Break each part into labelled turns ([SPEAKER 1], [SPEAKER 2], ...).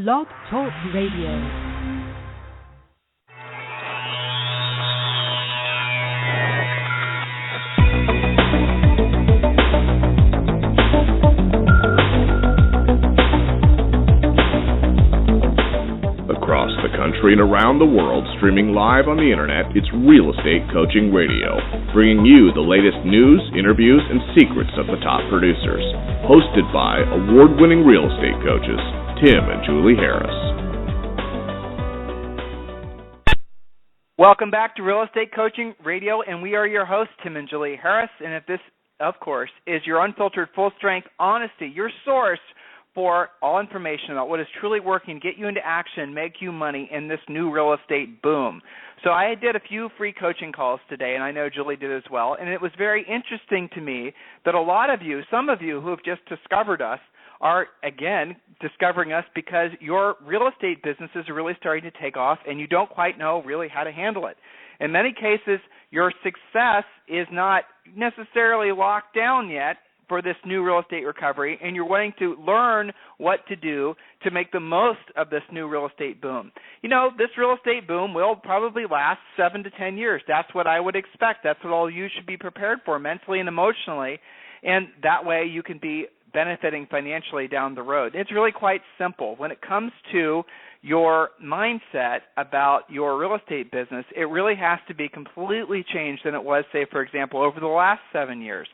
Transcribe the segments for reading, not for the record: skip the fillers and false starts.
[SPEAKER 1] Blog Talk Radio.
[SPEAKER 2] Across the country and around the world, streaming live on the internet, it's Real Estate Coaching Radio, bringing you the latest news, interviews, and secrets of the top producers. Hosted by award-winning real estate coaches, Tim and Julie Harris.
[SPEAKER 3] Welcome back to Real Estate Coaching Radio, and we are your hosts, Tim and Julie Harris. And if this, of course, is your unfiltered, full-strength honesty, your source for all information about what is truly working, get you into action, make you money in this new real estate boom. So I did a few free coaching calls today, and I know Julie did as well, and it was very interesting to me that a lot of you, some of you who have just discovered us, are, again, discovering us because your real estate businesses are really starting to take off, and you don't quite know really how to handle it. In many cases, your success is not necessarily locked down yet for this new real estate recovery, and you're wanting to learn what to do to make the most of this new real estate boom. You know, this real estate boom will probably last 7 to 10 years. That's what I would expect. That's what all you should be prepared for mentally and emotionally, and that way you can be benefiting financially down the road. It's really quite simple. When it comes to your mindset about your real estate business, it really has to be completely changed than it was, say, for example, over the last 7 years.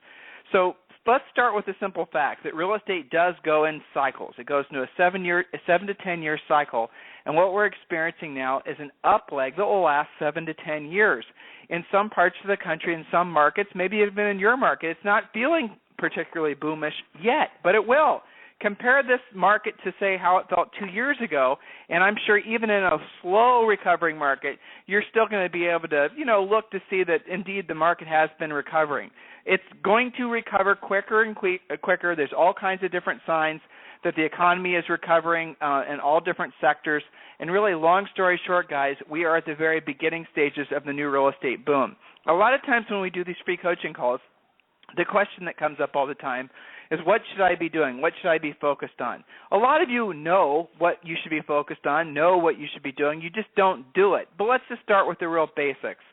[SPEAKER 3] So let's start with the simple fact that real estate does go in cycles. It goes into a 7 to 10 year cycle, and what we're experiencing now is an up leg that will last 7 to 10 years. In some parts of the country, in some markets, maybe even in your market, it's not feeling particularly boomish yet, but it will. Compare this market to, say, how it felt 2 years ago, and I'm sure even in a slow recovering market, you're still going to be able to, look to see that indeed the market has been recovering. It's going to recover quicker and quicker. There's all kinds of different signs that the economy is recovering in all different sectors. And really, long story short, guys, we are at the very beginning stages of the new real estate boom. A lot of times when we do these free coaching calls, the question that comes up all the time is, what should I be doing? What should I be focused on? A lot of you know what you should be focused on, know what you should be doing. You just don't do it. But let's just start with the real basics.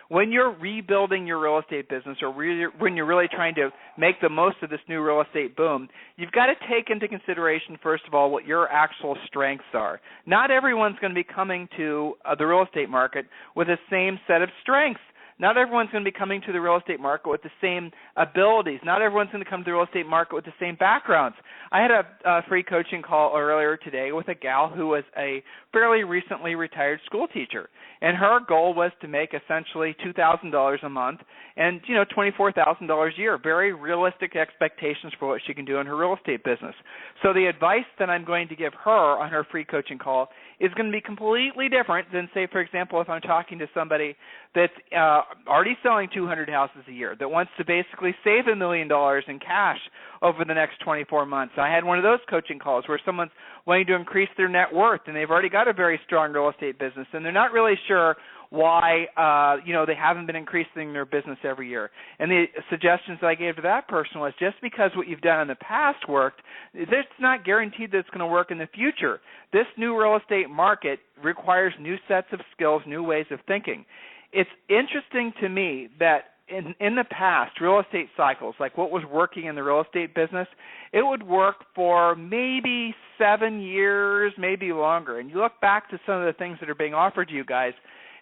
[SPEAKER 3] When you're rebuilding your real estate business, or when you're really trying to make the most of this new real estate boom, you've got to take into consideration, first of all, what your actual strengths are. Not everyone's going to be coming to the real estate market with the same set of strengths. Not everyone's going to be coming to the real estate market with the same abilities. Not everyone's going to come to the real estate market with the same backgrounds. I had a free coaching call earlier today with a gal who was a fairly recently retired school teacher, and her goal was to make essentially $2,000 a month and, $24,000 a year. Very realistic expectations for what she can do in her real estate business. So the advice that I'm going to give her on her free coaching call is going to be completely different than, say, for example, if I'm talking to somebody that's already selling 200 houses a year, that wants to basically save $1 million in cash over the next 24 months. I had one of those coaching calls where someone's wanting to increase their net worth, and they've already got a very strong real estate business, and they're not really sure why, they haven't been increasing their business every year. And the suggestions that I gave to that person was, just because what you've done in the past worked, it's not guaranteed that it's going to work in the future. This new real estate market requires new sets of skills, new ways of thinking. It's interesting to me that in the past, real estate cycles, like what was working in the real estate business, it would work for maybe 7 years, maybe longer. And you look back to some of the things that are being offered to you guys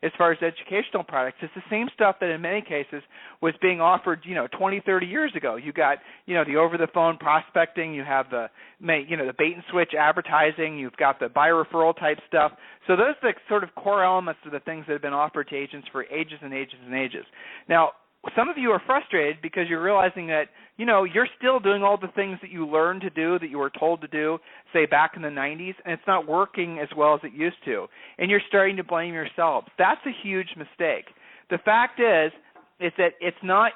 [SPEAKER 3] as far as educational products, it's the same stuff that in many cases was being offered, 20, 30 years ago. You got, the over-the-phone prospecting, you have the bait-and-switch advertising, you've got the buyer referral type stuff. So those are the sort of core elements of the things that have been offered to agents for ages and ages and ages. Now, some of you are frustrated because you're realizing that, you're still doing all the things that you learned to do, that you were told to do, say, back in the 90s, and it's not working as well as it used to. And you're starting to blame yourselves. That's a huge mistake. The fact is that it's not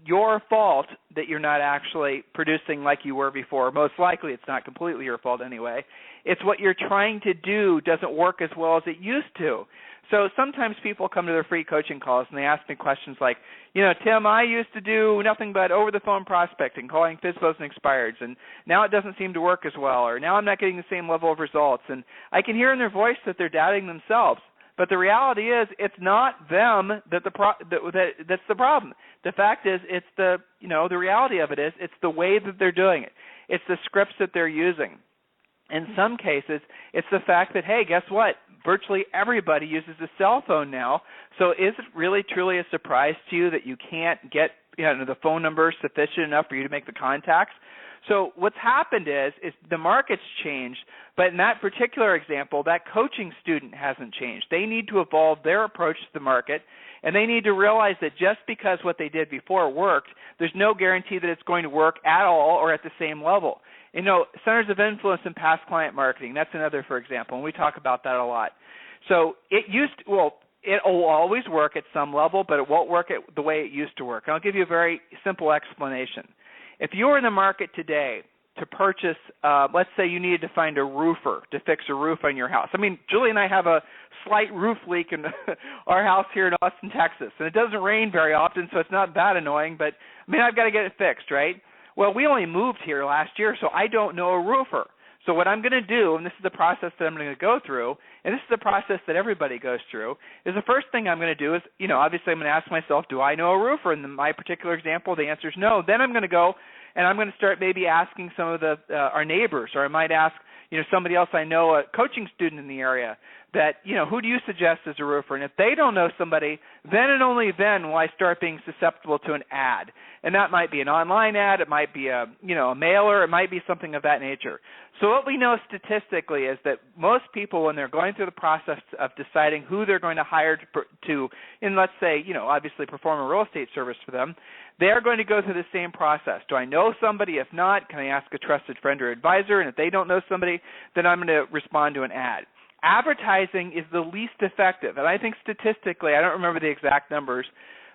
[SPEAKER 3] your fault that you're not actually producing like you were before. Most likely it's not completely your fault anyway. It's what you're trying to do doesn't work as well as it used to. So sometimes people come to their free coaching calls and they ask me questions like, Tim, I used to do nothing but over-the-phone prospecting, calling FSBOs and expireds, and now it doesn't seem to work as well, or now I'm not getting the same level of results. And I can hear in their voice that they're doubting themselves. But the reality is, it's not them that's the problem. The fact is, it's the reality of it is, it's the way that they're doing it. It's the scripts that they're using. In some cases, it's the fact that, hey, guess what? Virtually everybody uses a cell phone now. So is it really truly a surprise to you that you can't get the phone number sufficient enough for you to make the contacts? So what's happened is the market's changed, but in that particular example, that coaching student hasn't changed. They need to evolve their approach to the market, and they need to realize that just because what they did before worked, there's no guarantee that it's going to work at all or at the same level. Centers of influence in past client marketing, that's another, for example, and we talk about that a lot. So it'll always work at some level, but it won't work the way it used to work. And I'll give you a very simple explanation. If you were in the market today to purchase, let's say you needed to find a roofer to fix a roof on your house. I mean, Julie and I have a slight roof leak in our house here in Austin, Texas, and it doesn't rain very often, so it's not that annoying, but, I've got to get it fixed, right? Well, we only moved here last year, so I don't know a roofer. So what I'm going to do, and this is the process that I'm going to go through, and this is the process that everybody goes through, is the first thing I'm going to do is, obviously I'm going to ask myself, do I know a roofer? And in my particular example, the answer is no. Then I'm going to go and I'm going to start maybe asking some of our neighbors, or I might ask, somebody else I know, a coaching student in the area, that, who do you suggest as a roofer? And if they don't know somebody, then and only then will I start being susceptible to an ad. And that might be an online ad, it might be a mailer, it might be something of that nature. So what we know statistically is that most people, when they're going through the process of deciding who they're going to hire to and let's say, obviously perform a real estate service for them, they're going to go through the same process. Do I know somebody? If not, can I ask a trusted friend or advisor? And if they don't know somebody, then I'm going to respond to an ad. Advertising is the least effective, and I think statistically, I don't remember the exact numbers,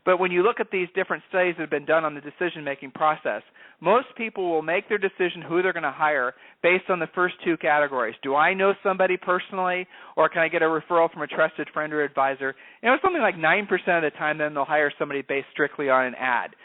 [SPEAKER 3] but when you look at these different studies that have been done on the decision-making process, most people will make their decision who they're going to hire based on the first two categories. Do I know somebody personally, or can I get a referral from a trusted friend or advisor? And it's something like 9% of the time then they'll hire somebody based strictly on an ad.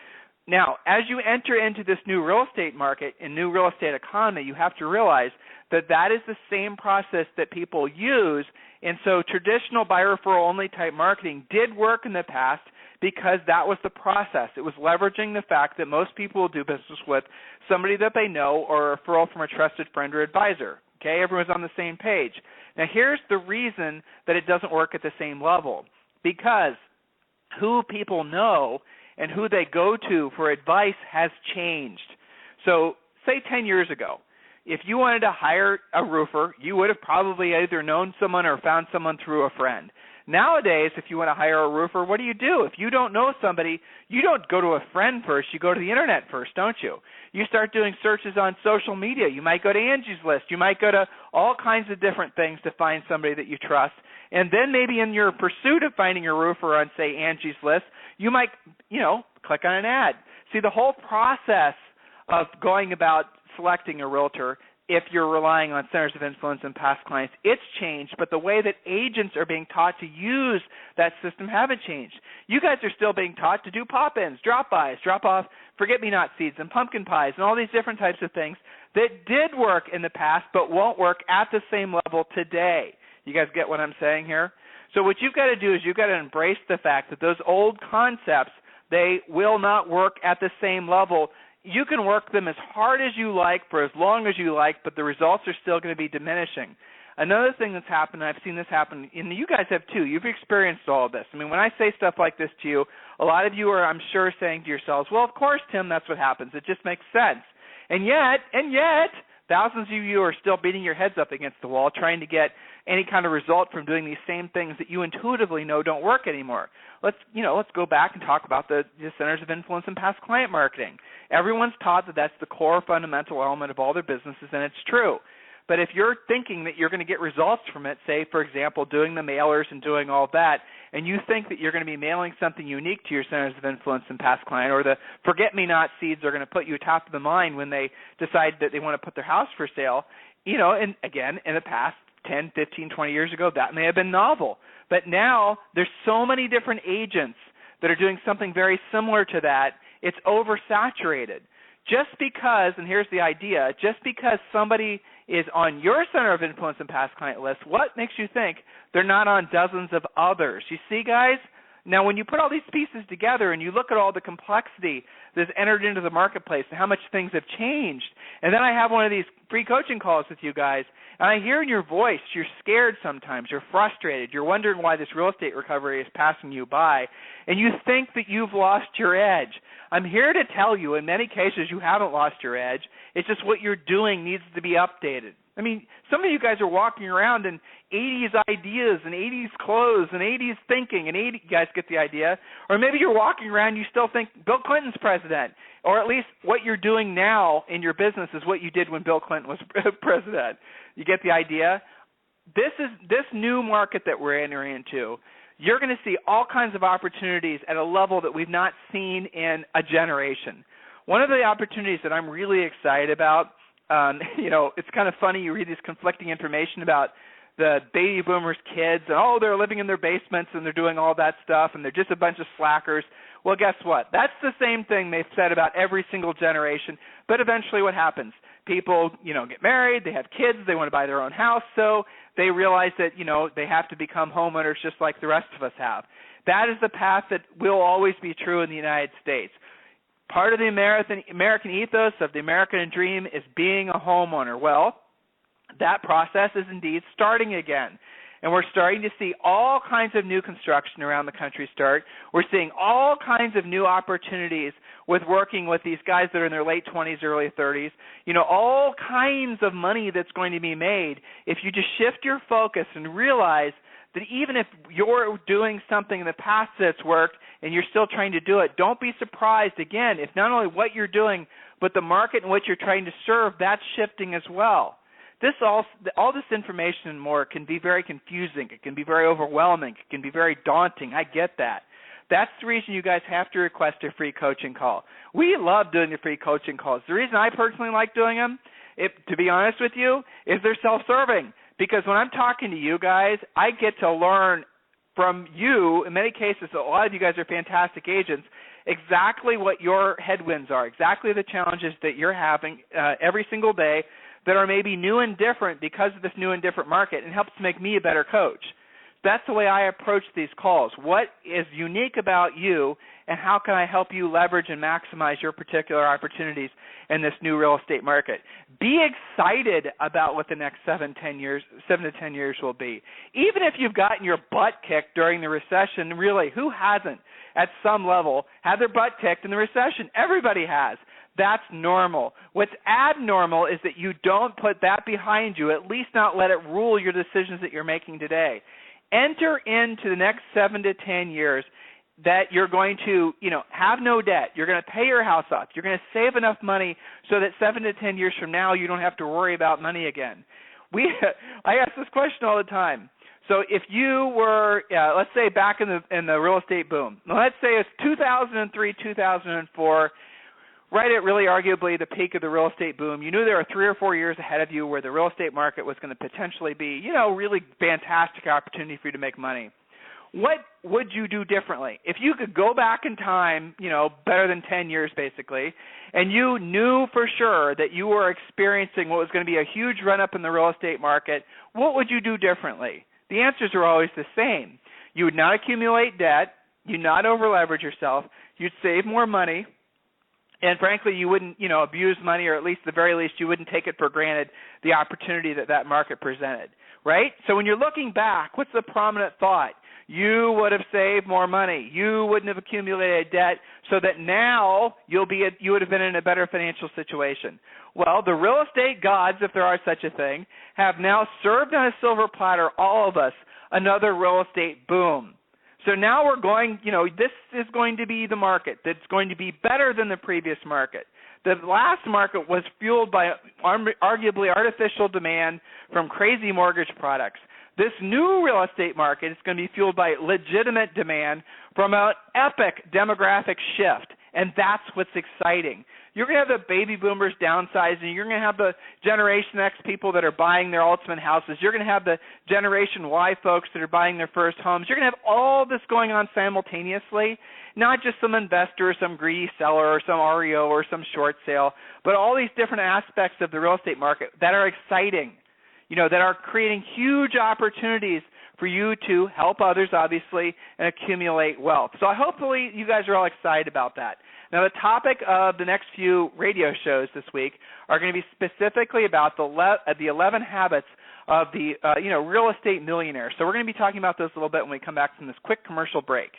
[SPEAKER 3] Now, as you enter into this new real estate market and new real estate economy, you have to realize that is the same process that people use. And so traditional buy referral only type marketing did work in the past because that was the process. It was leveraging the fact that most people will do business with somebody that they know or a referral from a trusted friend or advisor. Okay, everyone's on the same page. Now, here's the reason that it doesn't work at the same level. Because who people know and who they go to for advice has changed. So say 10 years ago, if you wanted to hire a roofer, you would have probably either known someone or found someone through a friend. Nowadays, if you want to hire a roofer, what do? If you don't know somebody, you don't go to a friend first. You go to the internet first, don't you? You start doing searches on social media. You might go to Angie's List. You might go to all kinds of different things to find somebody that you trust. And then maybe in your pursuit of finding a roofer on, say, Angie's List, you might, click on an ad. See, the whole process of going about selecting a realtor, if you're relying on centers of influence and past clients, it's changed, but the way that agents are being taught to use that system haven't changed. You guys are still being taught to do pop-ins, drop-bys, drop-off forget-me-not seeds and pumpkin pies and all these different types of things that did work in the past but won't work at the same level today. You guys get what I'm saying here? So what you've got to do is you've got to embrace the fact that those old concepts, they will not work at the same level. You can work them as hard as you like for as long as you like, but the results are still going to be diminishing. Another thing that's happened, and I've seen this happen, and you guys have too, you've experienced all of this. I mean, when I say stuff like this to you, a lot of you are, I'm sure, saying to yourselves, well, of course, Tim, that's what happens. It just makes sense. And yet, thousands of you are still beating your heads up against the wall trying to get any kind of result from doing these same things that you intuitively know don't work anymore. Let's go back and talk about the centers of influence and past client marketing. Everyone's taught that that's the core fundamental element of all their businesses, and it's true. But if you're thinking that you're going to get results from it, say, for example, doing the mailers and doing all that, and you think that you're going to be mailing something unique to your centers of influence and past client, or the forget-me-not seeds are going to put you top of the mind when they decide that they want to put their house for sale, and again, in the past 10, 15, 20 years ago, that may have been novel. But now there's so many different agents that are doing something very similar to that, it's oversaturated. Just because, and here's the idea, just because somebody is on your center of influence and past client list, what makes you think they're not on dozens of others? You see, guys? Now, when you put all these pieces together and you look at all the complexity that's entered into the marketplace and how much things have changed, and then I have one of these free coaching calls with you guys, and I hear in your voice you're scared sometimes, you're frustrated, you're wondering why this real estate recovery is passing you by, and you think that you've lost your edge. I'm here to tell you, in many cases, you haven't lost your edge. It's just what you're doing needs to be updated. I mean, some of you guys are walking around in 80s ideas and 80s clothes and 80s thinking, and you guys get the idea. Or maybe you're walking around and you still think Bill Clinton's president, or at least what you're doing now in your business is what you did when Bill Clinton was president. You get the idea? This new market that we're entering into, you're going to see all kinds of opportunities at a level that we've not seen in a generation. One of the opportunities that I'm really excited about, it's kind of funny. You read this conflicting information about the baby boomers' kids, and, they're living in their basements and they're doing all that stuff, and they're just a bunch of slackers. Well, guess what? That's the same thing they've said about every single generation, but eventually what happens? People, get married, they have kids, they want to buy their own house, so they realize that, they have to become homeowners just like the rest of us have. That is the path that will always be true in the United States. Part of the American ethos of the American dream is being a homeowner. Well, that process is indeed starting again. And we're starting to see all kinds of new construction around the country start. We're seeing all kinds of new opportunities with working with these guys that are in their late 20s, early 30s. All kinds of money that's going to be made if you just shift your focus and realize that even if you're doing something in the past that's worked and you're still trying to do it, don't be surprised, again, if not only what you're doing, but the market in which you're trying to serve, that's shifting as well. All this information and more can be very confusing. It can be very overwhelming. It can be very daunting. I get that. That's the reason you guys have to request a free coaching call. We love doing the free coaching calls. The reason I personally like doing them, to be honest with you, is they're self-serving. Because when I'm talking to you guys, I get to learn from you. In many cases, a lot of you guys are fantastic agents, exactly what your headwinds are, exactly the challenges that you're having every single day that are maybe new and different because of this new and different market, and helps to make me a better coach. That's the way I approach these calls. What is unique about you, and how can I help you leverage and maximize your particular opportunities in this new real estate market? Be excited about what the next 7 to 10 years will be. Even if you've gotten your butt kicked during the recession, really, who hasn't at some level had their butt kicked in the recession? Everybody has. That's normal. What's abnormal is that you don't put that behind you, at least not let it rule your decisions that you're making today. Enter into the next 7 to 10 years that you're going to, have no debt. You're going to pay your house off. You're going to save enough money so that 7 to 10 years from now you don't have to worry about money again. I ask this question all the time. So if you were, let's say back in the real estate boom, let's say it's 2003, 2004, right at really arguably the peak of the real estate boom, you knew there were 3 or 4 years ahead of you where the real estate market was going to potentially be, really fantastic opportunity for you to make money. What would you do differently? If you could go back in time, better than 10 years basically, and you knew for sure that you were experiencing what was going to be a huge run-up in the real estate market, what would you do differently? The answers are always the same. You would not accumulate debt. You'd not over-leverage yourself. You'd save more money. And frankly, you wouldn't, abuse money, or at least, the very least, you wouldn't take it for granted, the opportunity that market presented, right? So when you're looking back, what's the prominent thought? You would have saved more money. You wouldn't have accumulated debt, so that now you would have been in a better financial situation. Well, the real estate gods, if there are such a thing, have now served on a silver platter all of us another real estate boom. So now we're going, this is going to be the market that's going to be better than the previous market. The last market was fueled by arguably artificial demand from crazy mortgage products. This new real estate market is going to be fueled by legitimate demand from an epic demographic shift, and that's what's exciting. You're going to have the baby boomers downsizing. You're going to have the Generation X people that are buying their ultimate houses. You're going to have the Generation Y folks that are buying their first homes. You're going to have all this going on simultaneously, not just some investor or some greedy seller or some REO or some short sale, but all these different aspects of the real estate market that are exciting, that are creating huge opportunities for you to help others, obviously, and accumulate wealth. So hopefully you guys are all excited about that. Now, the topic of the next few radio shows this week are going to be specifically about the 11 habits of the real estate millionaire. So we're going to be talking about those a little bit when we come back from this quick commercial break.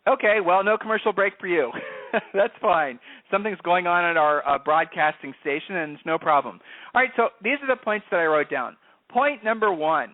[SPEAKER 3] Okay, well, no commercial break for you. That's fine. Something's going on at our broadcasting station, and it's no problem. All right, so these are the points that I wrote down. Point number one,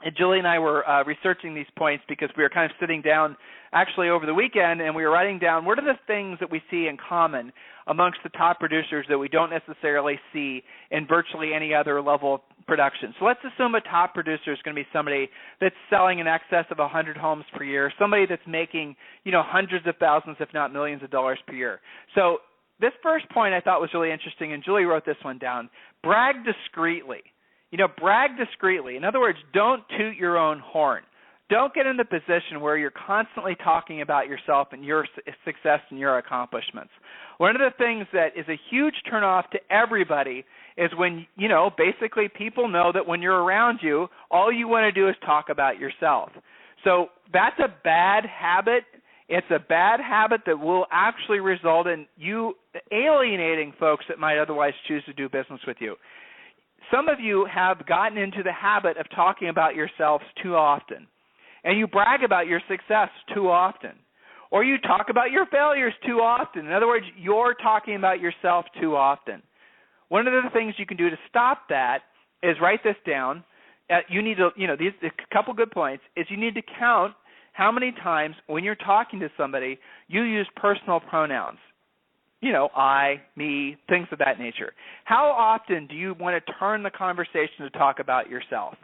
[SPEAKER 3] and Julie and I were researching these points because we were kind of sitting down actually over the weekend, and we were writing down what are the things that we see in common amongst the top producers that we don't necessarily see in virtually any other level of production. So let's assume a top producer is going to be somebody that's selling in excess of 100 homes per year, somebody that's making, hundreds of thousands, if not millions of dollars per year. So this first point I thought was really interesting, and Julie wrote this one down. Brag discreetly. Brag discreetly. In other words, don't toot your own horn. Don't get in the position where you're constantly talking about yourself and your success and your accomplishments. One of the things that is a huge turnoff to everybody is when, basically people know that when you're around you, all you want to do is talk about yourself. So that's a bad habit. It's a bad habit that will actually result in you alienating folks that might otherwise choose to do business with you. Some of you have gotten into the habit of talking about yourselves too often, and you brag about your success too often, or you talk about your failures too often. In other words, you're talking about yourself too often. One of the things you can do to stop that is write this down. You need to, these a couple good points is you need to count how many times when you're talking to somebody you use personal pronouns. I, me, things of that nature. How often do you want to turn the conversation to talk about yourself?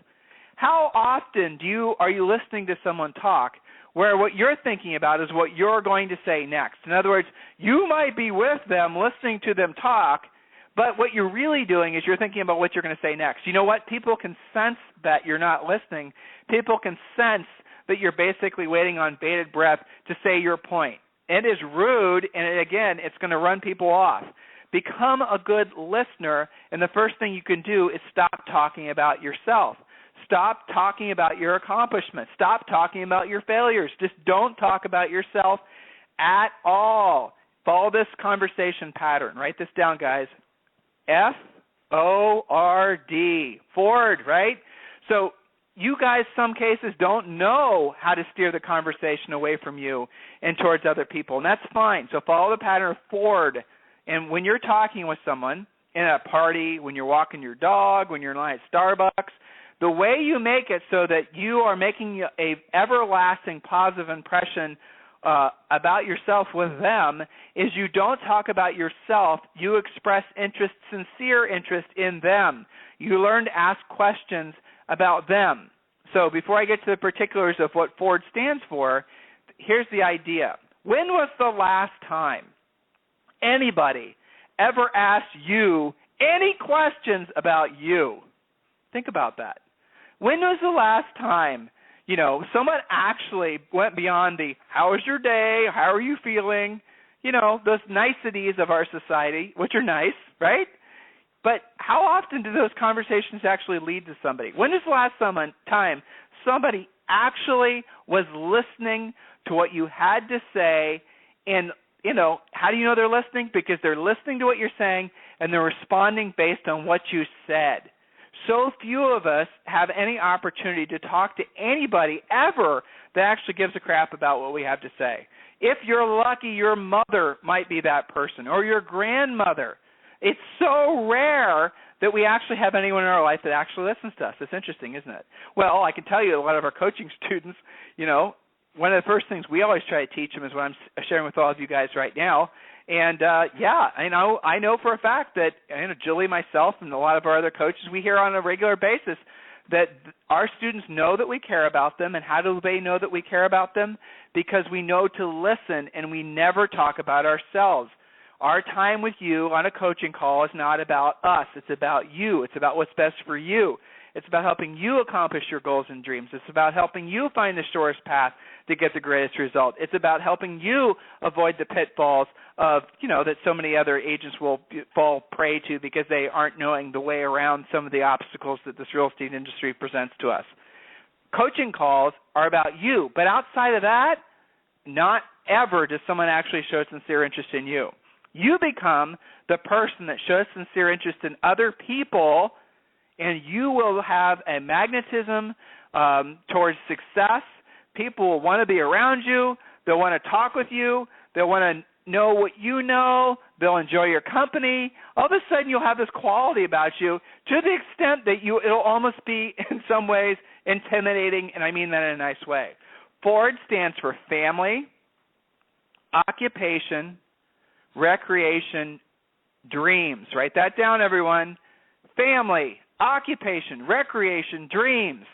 [SPEAKER 3] How often are you listening to someone talk where what you're thinking about is what you're going to say next? In other words, you might be with them listening to them talk, but what you're really doing is you're thinking about what you're going to say next. You know what? People can sense that you're not listening. People can sense that you're basically waiting on bated breath to say your point. It is rude, and again, it's going to run people off. Become a good listener, and the first thing you can do is stop talking about yourself. Stop talking about your accomplishments. Stop talking about your failures. Just don't talk about yourself at all. Follow this conversation pattern. Write this down, guys. F-O-R-D. Ford, right? So you guys, some cases, don't know how to steer the conversation away from you and towards other people, and that's fine. So follow the pattern of Ford. And when you're talking with someone in a party, when you're walking your dog, when you're in line at Starbucks, the way you make it so that you are making a everlasting positive impression about yourself with them is you don't talk about yourself. You express interest, sincere interest in them. You learn to ask questions about them. So before I get to the particulars of what Ford stands for, here's the idea. When was the last time anybody ever asked you any questions about you? Think about that. When was the last time, someone actually went beyond the how was your day, how are you feeling, those niceties of our society, which are nice, right? But how often do those conversations actually lead to somebody? When is the last time somebody actually was listening to what you had to say? And, how do you know they're listening? Because they're listening to what you're saying and they're responding based on what you said. So few of us have any opportunity to talk to anybody ever that actually gives a crap about what we have to say. If you're lucky, your mother might be that person or your grandmother. It's so rare that we actually have anyone in our life that actually listens to us. It's interesting, isn't it? Well, I can tell you a lot of our coaching students, one of the first things we always try to teach them is what I'm sharing with all of you guys right now. And, I know for a fact that Julie, myself, and a lot of our other coaches, we hear on a regular basis that our students know that we care about them. And how do they know that we care about them? Because we know to listen, and we never talk about ourselves. Our time with you on a coaching call is not about us. It's about you. It's about what's best for you. It's about helping you accomplish your goals and dreams. It's about helping you find the shortest path to get the greatest result. It's about helping you avoid the pitfalls of, that so many other agents will fall prey to because they aren't knowing the way around some of the obstacles that this real estate industry presents to us. Coaching calls are about you, but outside of that, not ever does someone actually show sincere interest in you. You become the person that shows sincere interest in other people, and you will have a magnetism towards success. People will want to be around you. They'll want to talk with you. They'll want to know what you know. They'll enjoy your company. All of a sudden, you'll have this quality about you to the extent that it'll almost be, in some ways, intimidating, and I mean that in a nice way. FORD stands for family, occupation, recreation, dreams. Write that down, everyone. Family, occupation, recreation, dreams.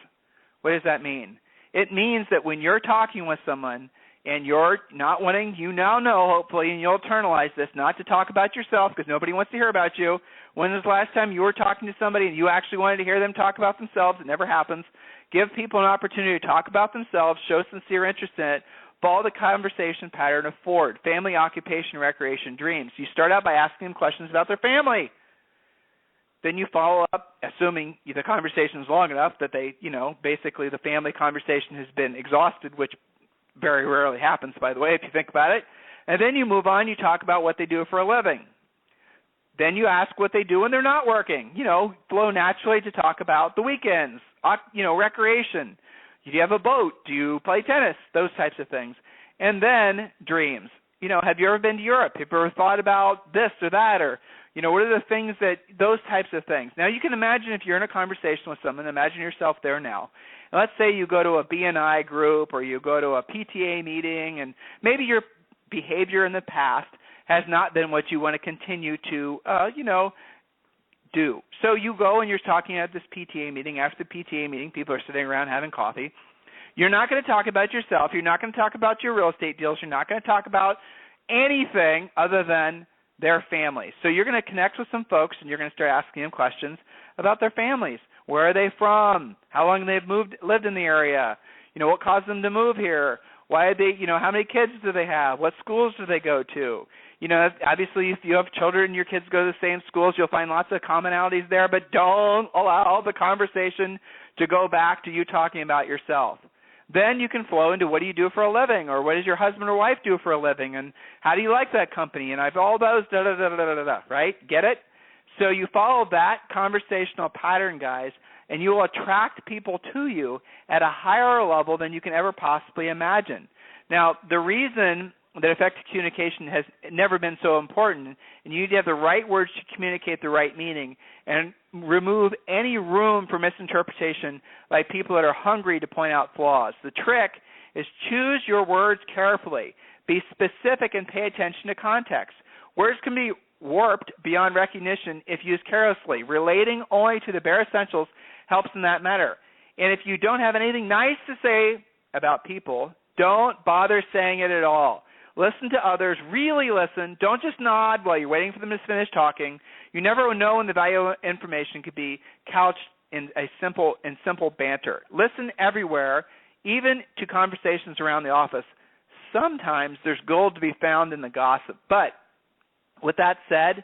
[SPEAKER 3] What does that mean? It means that when you're talking with someone and you're not wanting, you now know, hopefully, and you'll internalize this, not to talk about yourself because nobody wants to hear about you. When was the last time you were talking to somebody and you actually wanted to hear them talk about themselves? It never happens. Give people an opportunity to talk about themselves, show sincere interest in it, follow the conversation pattern of FORD, family, occupation, recreation, dreams. You start out by asking them questions about their family. Then you follow up, assuming the conversation is long enough that they, basically the family conversation has been exhausted, which very rarely happens, by the way, if you think about it. And then you move on, you talk about what they do for a living. Then you ask what they do when they're not working. Flow naturally to talk about the weekends, recreation. Do you have a boat? Do you play tennis? Those types of things. And then dreams. Have you ever been to Europe? Have you ever thought about this or that? Or, what are the things those types of things. Now, you can imagine if you're in a conversation with someone, imagine yourself there now. And let's say you go to a BNI group or you go to a PTA meeting, and maybe your behavior in the past has not been what you want to continue to, do. So you go and you're talking at this PTA meeting. After the PTA meeting, people are sitting around having coffee. You're not going to talk about yourself. You're not going to talk about your real estate deals. You're not going to talk about anything other than their families. So you're going to connect with some folks, and you're going to start asking them questions about their families. Where are they from? How long they've lived in the area? What caused them to move here? Why are they, how many kids do they have? What schools do they go to? Obviously, if you have children and your kids go to the same schools, you'll find lots of commonalities there, but don't allow the conversation to go back to you talking about yourself. Then you can flow into what do you do for a living, or what does your husband or wife do for a living, and how do you like that company, and I've all those, right? Get it? So you follow that conversational pattern, guys, and you will attract people to you at a higher level than you can ever possibly imagine. Now, the reason that effective communication has never been so important, and you need to have the right words to communicate the right meaning and remove any room for misinterpretation by people that are hungry to point out flaws. The trick is choose your words carefully. Be specific and pay attention to context. Words can be warped beyond recognition if used carelessly. Relating only to the bare essentials helps in that matter. And if you don't have anything nice to say about people, don't bother saying it at all. Listen to others. Really listen. Don't just nod while you're waiting for them to finish talking. You never know when the value of information could be couched in simple banter. Listen everywhere, even to conversations around the office. Sometimes there's gold to be found in the gossip. But with that said,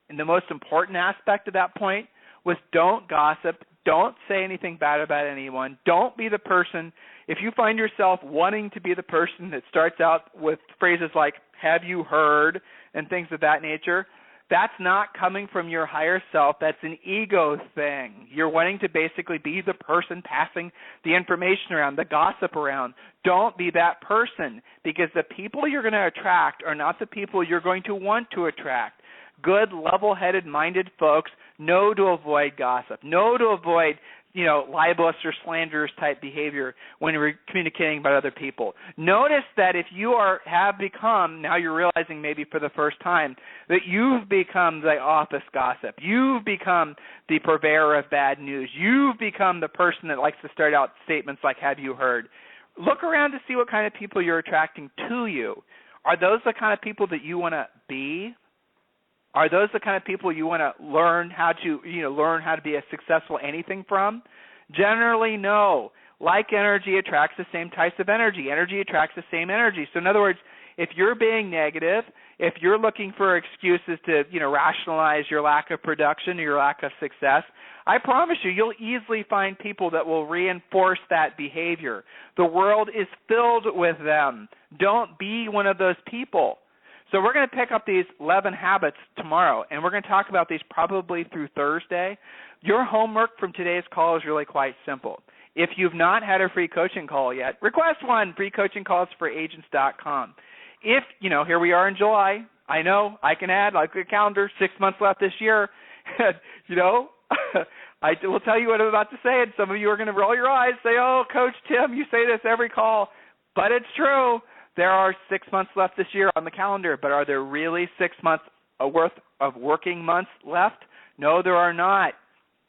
[SPEAKER 3] and the most important aspect of that point was don't gossip. Don't say anything bad about anyone. Don't be the person. If you find yourself wanting to be the person that starts out with phrases like, have you heard, and things of that nature, that's not coming from your higher self. That's an ego thing. You're wanting to basically be the person passing the information around, the gossip around. Don't be that person, because the people you're going to attract are not the people you're going to want to attract. Good, level-headed, minded folks Know to avoid gossip. Know to avoid, libelous or slanderous type behavior when you're communicating about other people. Notice that if you have become, now you're realizing maybe for the first time, that you've become the office gossip. You've become the purveyor of bad news. You've become the person that likes to start out statements like, have you heard? Look around to see what kind of people you're attracting to you. Are those the kind of people that you want to be? Are those the kind of people you want to learn how to be a successful anything from? Generally, no. Like energy attracts the same types of energy. Energy attracts the same energy. So in other words, if you're being negative, if you're looking for excuses to, rationalize your lack of production or your lack of success, I promise you'll easily find people that will reinforce that behavior. The world is filled with them. Don't be one of those people. So we're going to pick up these 11 habits tomorrow, and we're going to talk about these probably through Thursday. Your homework from today's call is really quite simple. If you've not had a free coaching call yet, request one, freecoachingcallsforagents.com. If, here we are in July. I know, I can add, like a calendar, 6 months left this year. I will tell you what I'm about to say, and some of you are going to roll your eyes, say, oh, Coach Tim, you say this every call. But it's true. There are 6 months left this year on the calendar, but are there really 6 months worth of working months left? No, there are not.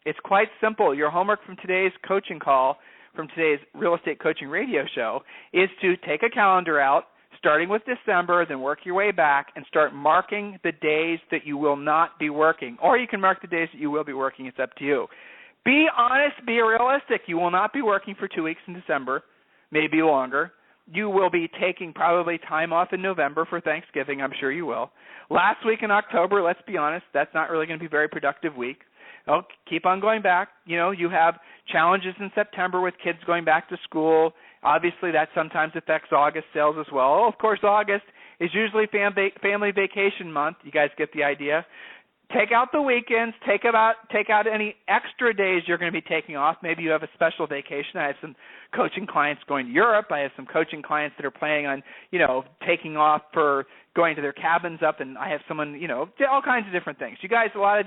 [SPEAKER 3] It's quite simple. Your homework from today's coaching call, from today's Real Estate Coaching Radio show, is to take a calendar out, starting with December, then work your way back and start marking the days that you will not be working. Or you can mark the days that you will be working. It's up to you. Be honest. Be realistic. You will not be working for 2 weeks in December, maybe longer. You will be taking probably time off in November for Thanksgiving. I'm sure you will. Last week in October, let's be honest, that's not really going to be a very productive week. Oh, keep on going back. You have challenges in September with kids going back to school. Obviously, that sometimes affects August sales as well. Oh, of course, August is usually family vacation month. You guys get the idea. Take out the weekends. Take out any extra days you're going to be taking off. Maybe you have a special vacation. I have some coaching clients going to Europe. I have some coaching clients that are planning on, taking off for going to their cabins up, and I have someone, all kinds of different things. You guys, a lot of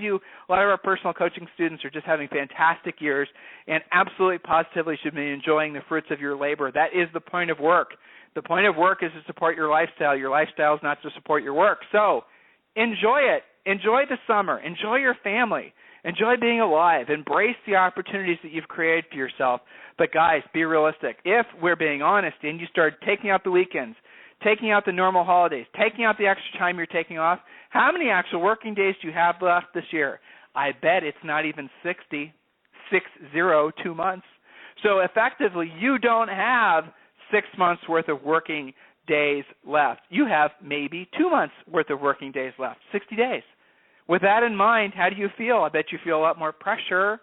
[SPEAKER 3] our personal coaching students are just having fantastic years and absolutely positively should be enjoying the fruits of your labor. That is the point of work. The point of work is to support your lifestyle. Your lifestyle is not to support your work. So enjoy it. Enjoy the summer. Enjoy your family. Enjoy being alive. Embrace the opportunities that you've created for yourself. But guys, be realistic. If we're being honest and you start taking out the weekends, taking out the normal holidays, taking out the extra time you're taking off, how many actual working days do you have left this year? I bet it's not even 60, 2 months. So effectively, you don't have 6 months worth of working days left. You have maybe 2 months worth of working days left, 60 days. With that in mind, how do you feel? I bet you feel a lot more pressure.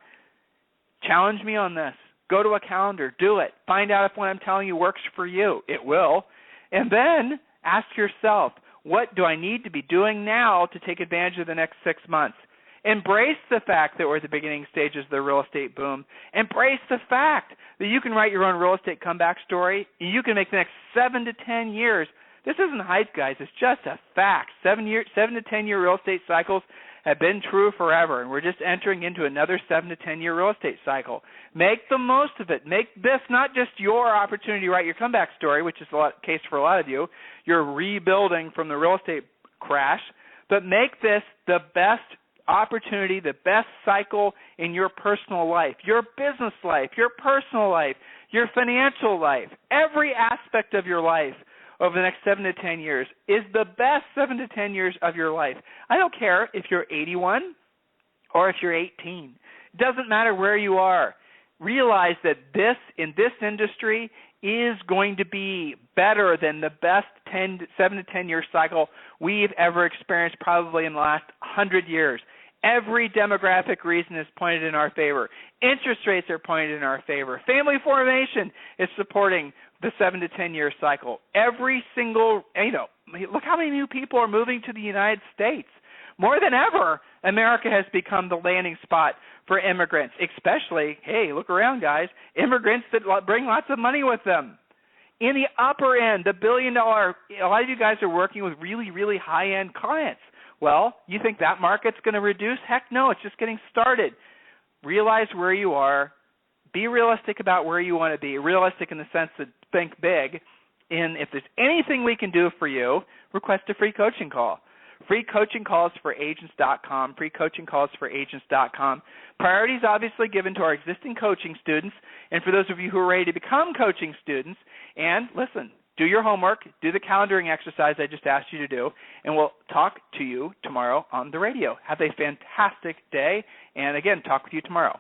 [SPEAKER 3] Challenge me on this. Go to a calendar. Do it. Find out if what I'm telling you works for you. It will. And then ask yourself, what do I need to be doing now to take advantage of the next 6 months? Embrace the fact that we're at the beginning stages of the real estate boom. Embrace the fact that you can write your own real estate comeback story. You can make the next 7 to 10 years. This isn't hype, guys. It's just a fact. 7 to 10 year real estate cycles have been true forever, and we're just entering into another 7 to 10 year real estate cycle. Make the most of it. Make this not just your opportunity to write your comeback story, which is the case for a lot of you. You're rebuilding from the real estate crash, but make this the best opportunity, the best cycle in your personal life, your business life, your personal life, your financial life. Every aspect of your life over the next 7 to 10 years is the best 7 to 10 years of your life. I don't care if you're 81 or if you're 18. It doesn't matter where you are. Realize that in this industry is going to be better than the best 7 to 10 year cycle we've ever experienced probably in the last 100 years. Every demographic reason is pointed in our favor. Interest rates are pointed in our favor. Family formation is supporting the 7 to 10 year cycle. Every single, look how many new people are moving to the United States. More than ever, America has become the landing spot for immigrants, especially, hey, look around, guys, immigrants that bring lots of money with them. In the upper end, the $1 billion, a lot of you guys are working with really, really high-end clients. Well, you think that market's going to reduce? Heck no, it's just getting started. Realize where you are. Be realistic about where you want to be. Realistic in the sense that think big. And if there's anything we can do for you, request a free coaching call. Free coaching calls for agents.com, free coaching calls for agents.com. Priority is obviously given to our existing coaching students and for those of you who are ready to become coaching students. And listen, do your homework, do the calendaring exercise I just asked you to do, and we'll talk to you tomorrow on the radio. Have a fantastic day, and again, talk with you tomorrow.